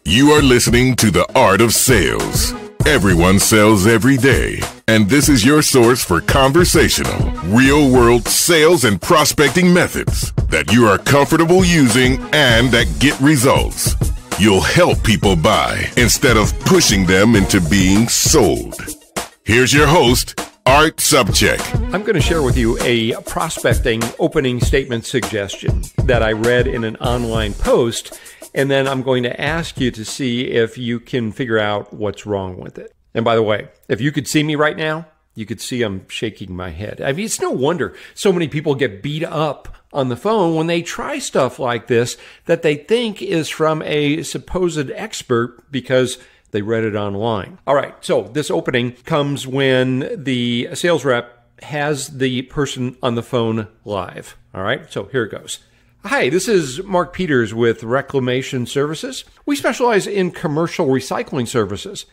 You are listening to The Art of Sales. Everyone sells every day, and this is your source for conversational, real-world sales and prospecting methods that you are comfortable using and that get results. You'll help people buy instead of pushing them into being sold. Here's your host, Art Sobczak. I'm going to share with you a prospecting opening statement suggestion that I read in an online post, and then I'm going to ask you to see if you can figure out what's wrong with it. And by the way, if you could see me right now, you could see I'm shaking my head. I mean, it's no wonder so many people get beat up on the phone when they try stuff like this that they think is from a supposed expert because they read it online. All right, so this opening comes when the sales rep has the person on the phone live. All right, so here it goes. Hi, this is Mark Peters with Reclamation Services. We specialize in commercial recycling services.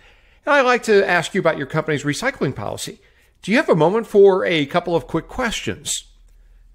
And I'd like to ask you about your company's recycling policy. Do you have a moment for a couple of quick questions?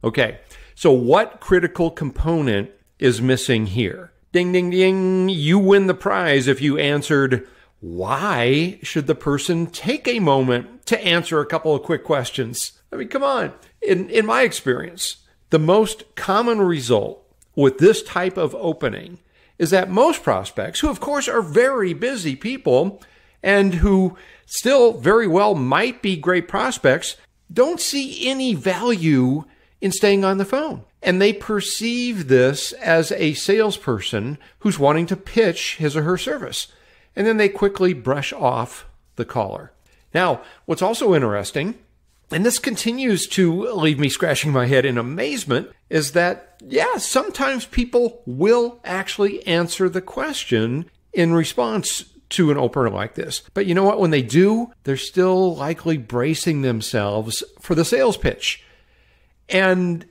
Okay, so what critical component is missing here? Ding, ding, ding. You win the prize if you answered, why should the person take a moment to answer a couple of quick questions? I mean, come on. In my experience, the most common result with this type of opening is that most prospects, who of course are very busy people and who still very well might be great prospects, don't see any value in staying on the phone. And they perceive this as a salesperson who's wanting to pitch his or her service. And then they quickly brush off the caller. Now, what's also interesting, and this continues to leave me scratching my head in amazement, is that, sometimes people will actually answer the question in response to an opener like this. But you know what? When they do, they're still likely bracing themselves for the sales pitch. And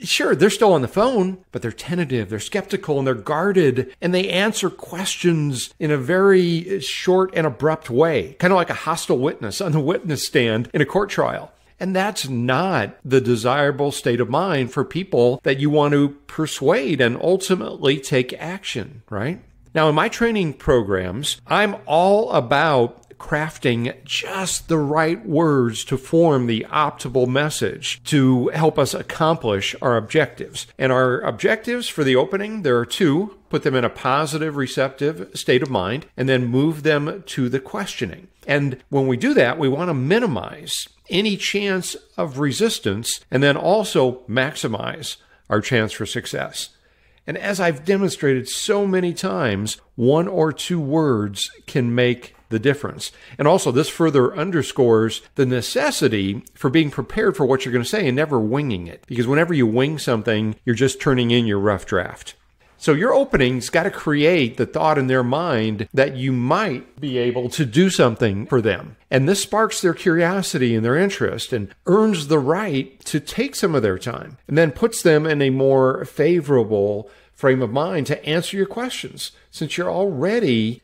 sure, they're still on the phone, but they're tentative, they're skeptical, and they're guarded, and they answer questions in a very short and abrupt way, kind of like a hostile witness on the witness stand in a court trial. And that's not the desirable state of mind for people that you want to persuade and ultimately take action, right? Now, in my training programs, I'm all about crafting just the right words to form the optimal message to help us accomplish our objectives. And our objectives for the opening, there are two: put them in a positive, receptive state of mind, and then move them to the questioning. And when we do that, we want to minimize any chance of resistance and then also maximize our chance for success. And as I've demonstrated so many times, one or two words can make the difference. And also, this further underscores the necessity for being prepared for what you're going to say and never winging it. Because whenever you wing something, you're just turning in your rough draft. So your opening's got to create the thought in their mind that you might be able to do something for them. And this sparks their curiosity and their interest and earns the right to take some of their time and then puts them in a more favorable frame of mind to answer your questions, since you've already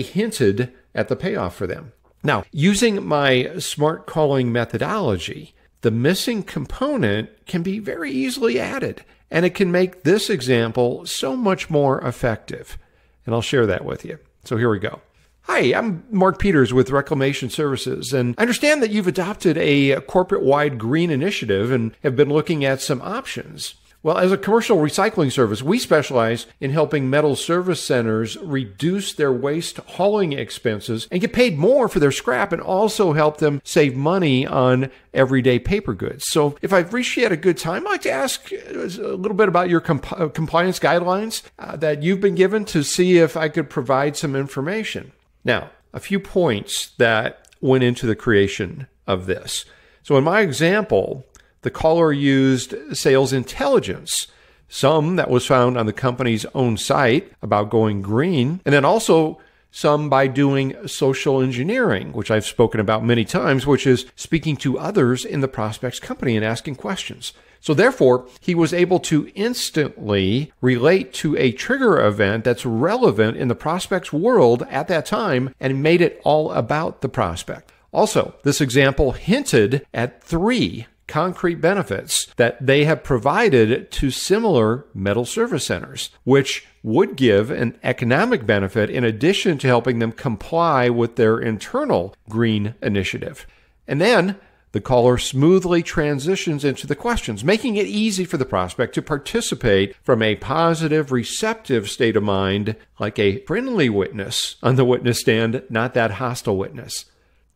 hinted at the payoff for them. Now, using my smart calling methodology, the missing component can be very easily added, and it can make this example so much more effective. And I'll share that with you. So here we go. Hi, I'm Mark Peters with Reclamation Services, and I understand that you've adopted a corporate-wide green initiative and have been looking at some options. Well, as a commercial recycling service, we specialize in helping metal service centers reduce their waste hauling expenses and get paid more for their scrap, and also help them save money on everyday paper goods. So if I've reached you at a good time, I'd like to ask a little bit about your compliance guidelines that you've been given to see if I could provide some information. Now, a few points that went into the creation of this. So in my example, the caller used sales intelligence, some that was found on the company's own site about going green, and then also some by doing social engineering, which I've spoken about many times, which is speaking to others in the prospect's company and asking questions. So therefore, he was able to instantly relate to a trigger event that's relevant in the prospect's world at that time and made it all about the prospect. Also, this example hinted at 3 concrete benefits that they have provided to similar metal service centers, which would give an economic benefit in addition to helping them comply with their internal green initiative. And then the caller smoothly transitions into the questions, making it easy for the prospect to participate from a positive, receptive state of mind, like a friendly witness on the witness stand, not that hostile witness.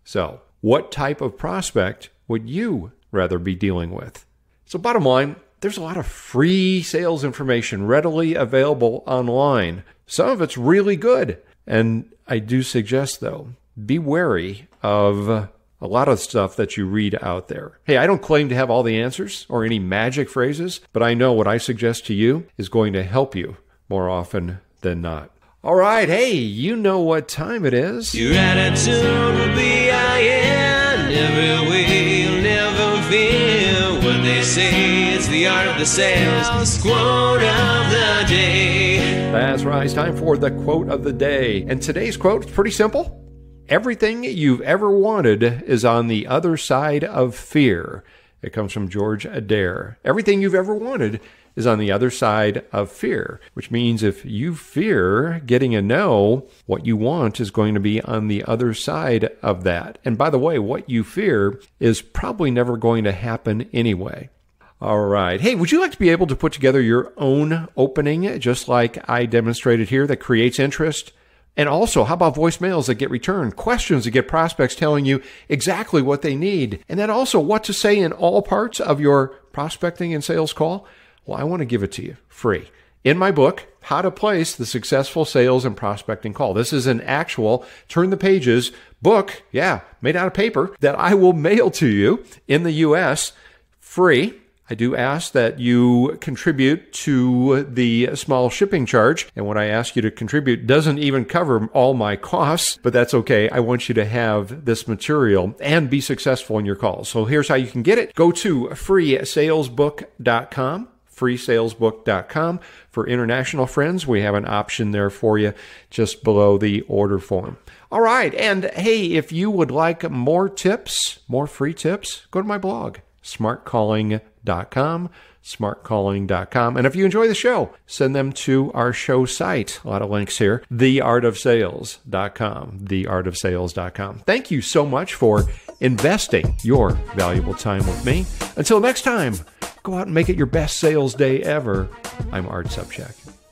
So, what type of prospect would you rather be dealing with? So, bottom line, there's a lot of free sales information readily available online. Some of it's really good. And I do suggest, though, be wary of a lot of stuff that you read out there. Hey, I don't claim to have all the answers or any magic phrases, but I know what I suggest to you is going to help you more often than not. All right, hey, you know what time it is. Your attitude will be iron every way, you'll never feel what they say. It's the art of the sales quote of the day. That's right, it's time for the quote of the day. And today's quote is pretty simple. Everything you've ever wanted is on the other side of fear. It comes from George Adair. Everything you've ever wanted is on the other side of fear, which means if you fear getting a no, what you want is going to be on the other side of that. And by the way, what you fear is probably never going to happen anyway. All right. Hey, would you like to be able to put together your own opening, just like I demonstrated here, that creates interest? And also, how about voicemails that get returned, questions that get prospects telling you exactly what they need, and then also what to say in all parts of your prospecting and sales call? Well, I want to give it to you free. In my book, How to Place the Successful Sales and Prospecting Call. This is an actual turn the pages book, made out of paper, that I will mail to you in the U.S. free. I do ask that you contribute to the small shipping charge. And what I ask you to contribute doesn't even cover all my costs, but that's okay. I want you to have this material and be successful in your calls. So here's how you can get it. Go to freesalesbook.com. freesalesbook.com. For international friends, we have an option there for you just below the order form. All right. And hey, if you would like more tips, more free tips, go to my blog, smartcalling.com, smartcalling.com. And if you enjoy the show, send them to our show site. A lot of links here, theartofsales.com, theartofsales.com. Thank you so much for investing your valuable time with me. Until next time, go out and make it your best sales day ever. I'm Art Sobczak.